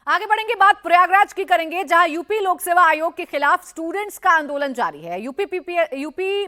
आगे बढ़ेंगे, बात प्रयागराज की करेंगे, जहां यूपी लोक सेवा आयोग के खिलाफ स्टूडेंट्स का आंदोलन जारी है। यूपी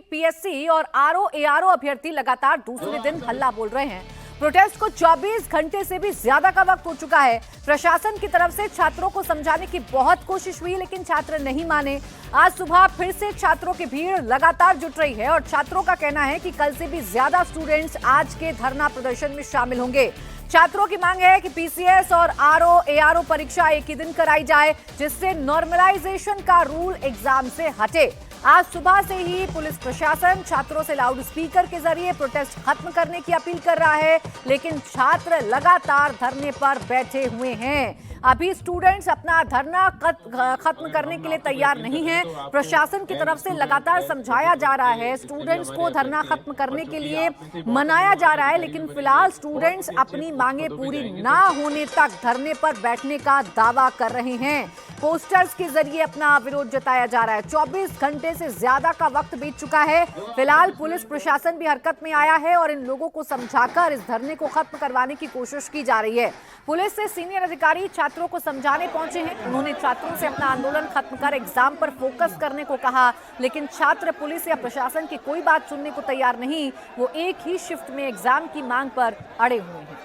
पीएससी और आरओ एआरओ अभ्यर्थी लगातार दूसरे दिन हल्ला बोल रहे हैं। प्रोटेस्ट को 24 घंटे से भी ज्यादा का वक्त हो चुका है। प्रशासन की तरफ से छात्रों को समझाने की बहुत कोशिश हुई, लेकिन छात्र नहीं माने। आज सुबह फिर से छात्रों की भीड़ लगातार जुट रही है और छात्रों का कहना है कि कल से भी ज्यादा स्टूडेंट्स आज के धरना प्रदर्शन में शामिल होंगे। छात्रों की मांग है कि पीसीएस और आरओ एआरओ परीक्षा एक ही दिन कराई जाए, जिससे नॉर्मलाइजेशन का रूल एग्जाम से हटे। आज सुबह से ही पुलिस प्रशासन छात्रों से लाउड स्पीकर के जरिए प्रोटेस्ट खत्म करने की अपील कर रहा है, लेकिन छात्र लगातार धरने पर बैठे हुए हैं। अभी स्टूडेंट्स अपना धरना खत्म करने के लिए तैयार नहीं हैं। प्रशासन की तरफ से लगातार समझाया जा रहा है, स्टूडेंट्स को धरना खत्म करने के लिए मनाया जा रहा है, लेकिन फिलहाल स्टूडेंट्स अपनी मांगे पूरी ना होने तक धरने पर बैठने का दावा कर रहे हैं। पोस्टर्स के जरिए अपना विरोध जताया जा रहा है। 24 घंटे से ज्यादा का वक्त बीत चुका है। फिलहाल पुलिस प्रशासन भी हरकत में आया है और इन लोगों को समझाकर इस धरने को खत्म करवाने की कोशिश की जा रही है। पुलिस से सीनियर अधिकारी छात्रों को समझाने पहुंचे हैं। उन्होंने छात्रों से अपना आंदोलन खत्म कर एग्जाम पर फोकस करने को कहा, लेकिन छात्र पुलिस या प्रशासन की कोई बात सुनने को तैयार नहीं। वो एक ही शिफ्ट में एग्जाम की मांग पर अड़े हुए हैं।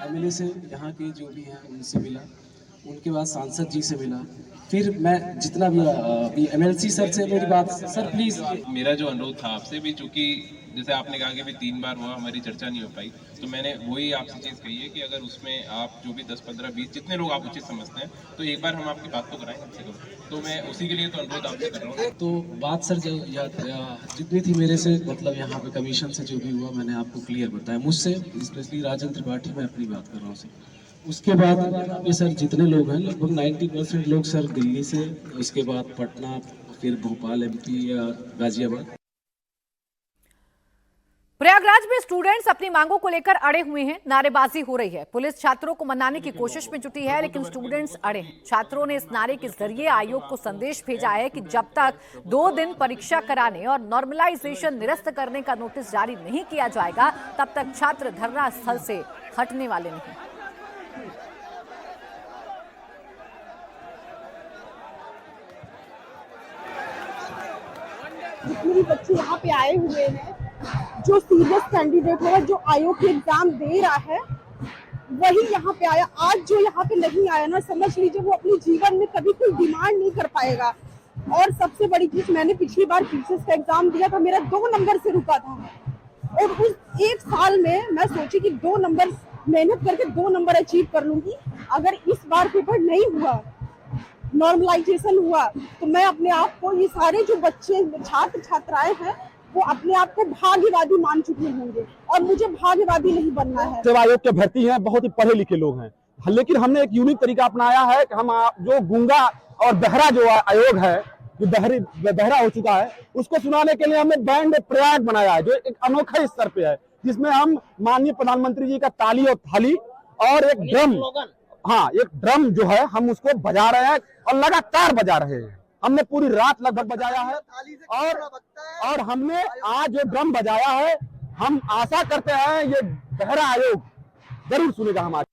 एमएलए से यहाँ के जो भी हैं उनसे मिला, उनके बाद सांसद जी से मिला, फिर मैं जितना भी एमएलसी सर से मेरी बात, सर प्लीज मेरा जो अनुरोध था आपसे भी, चूंकि जैसे आपने कहा कि भी 3 बार हुआ हमारी चर्चा नहीं हो पाई, तो मैंने वही आपसे चीज़ कही है कि अगर उसमें आप जो भी 10, 15, 20 जितने लोग आप उचित समझते हैं, तो एक बार हम आपकी बात तो कराएं कम से कम। तो मैं उसी के लिए तो अनुरोध आपसे कर रहा हूँ। तो बात सर जितनी थी मेरे से, मतलब यहाँ पे कमीशन से जो भी हुआ मैंने आपको क्लियर बताया। मुझसे स्पेशली राजेंद्र त्रिपाठी, मैं अपनी बात कर रहा हूँ सर। उसके बाद ये सर जितने लोग हैं, लगभग 90% लोग सर दिल्ली से, उसके बाद पटना, फिर भोपाल एमपी या गाजियाबाद। प्रयागराज में स्टूडेंट्स अपनी मांगों को लेकर अड़े हुए हैं। नारेबाजी हो रही है। पुलिस छात्रों को मनाने की कोशिश में जुटी है, लेकिन स्टूडेंट्स अड़े हैं। छात्रों ने इस नारे के जरिए आयोग को संदेश भेजा है कि जब तक 2 दिन परीक्षा कराने और नॉर्मलाइजेशन निरस्त करने का नोटिस जारी नहीं किया जाएगा, तब तक छात्र धरना स्थल से हटने वाले नहीं। जितने बच्चे यहाँ पे आए हुए हैं, जो सीरियस कैंडिडेट है, जो आयोग के एग्जाम दे रहा है, वही यहाँ पे आया। आज जो यहाँ पे नहीं आया ना, समझ लीजिए वो अपने जीवन में कभी कोई डिमांड नहीं कर पाएगा। और सबसे बड़ी चीज, मैंने पिछली बार पीसीएस का एग्जाम दिया था, मेरा 2 नंबर से रुका था, और उस 1 साल में मैं सोची कि 2 नंबर मेहनत करके 2 नंबर अचीव कर लूंगी। अगर इस बार पेपर नहीं हुआ, नॉर्मलाइजेशन हुआ, तो मैं अपने आप को, ये सारे जो बच्चे छात्र छात्राएं हैं, वो अपने आप को भाग्यवादी मान चुके होंगे, और मुझे भाग्यवादी नहीं बनना है। सेवा आयोग के भर्ती हैं, बहुत ही पढ़े लिखे लोग हैं, लेकिन हमने एक यूनिक तरीका अपनाया है कि हम जो गूंगा और बहरा जो आयोग है, जो बहरा हो चुका है, उसको सुनाने के लिए हमने बैंड प्रयाग बनाया है, जो एक अनोखा स्तर पे है, जिसमें हम माननीय प्रधानमंत्री जी का ताली और थाली और एक ड्रम, एक ड्रम जो है हम उसको बजा रहे हैं और लगातार बजा रहे हैं। हमने पूरी रात लगभग बजाया है, और हमने आज जो ड्रम बजाया है, हम आशा करते हैं ये बहरा आयोग जरूर सुनेगा हमारी।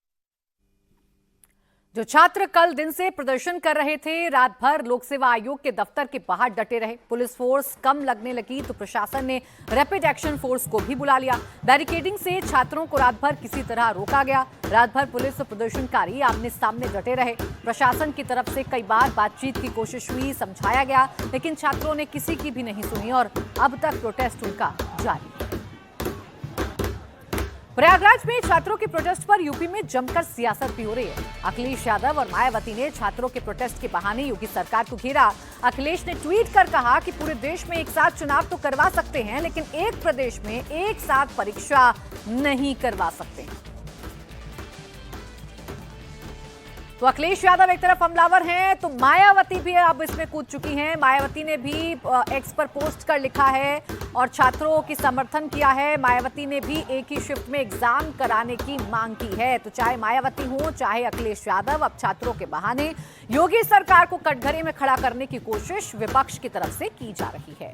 जो छात्र कल दिन से प्रदर्शन कर रहे थे, रात भर लोक सेवा आयोग के दफ्तर के बाहर डटे रहे। पुलिस फोर्स कम लगने लगी तो प्रशासन ने रैपिड एक्शन फोर्स को भी बुला लिया। बैरिकेडिंग से छात्रों को रात भर किसी तरह रोका गया। रात भर पुलिस और प्रदर्शनकारी आमने सामने डटे रहे। प्रशासन की तरफ से कई बार बातचीत की कोशिश हुई, समझाया गया, लेकिन छात्रों ने किसी की भी नहीं सुनी और अब तक प्रोटेस्ट उनका जारी है। प्रयागराज में छात्रों के प्रोटेस्ट पर यूपी में जमकर सियासत भी हो रही है। अखिलेश यादव और मायावती ने छात्रों के प्रोटेस्ट के बहाने योगी सरकार को घेरा। अखिलेश ने ट्वीट कर कहा कि पूरे देश में एक साथ चुनाव तो करवा सकते हैं, लेकिन एक प्रदेश में एक साथ परीक्षा नहीं करवा सकते। तो अखिलेश यादव एक तरफ हमलावर हैं, तो मायावती भी अब इसमें कूद चुकी हैं। मायावती ने भी एक्स पर पोस्ट कर लिखा है और छात्रों की समर्थन किया है। मायावती ने भी एक ही शिफ्ट में एग्जाम कराने की मांग की है। तो चाहे मायावती हो चाहे अखिलेश यादव, अब छात्रों के बहाने योगी सरकार को कटघरे में खड़ा करने की कोशिश विपक्ष की तरफ से की जा रही है।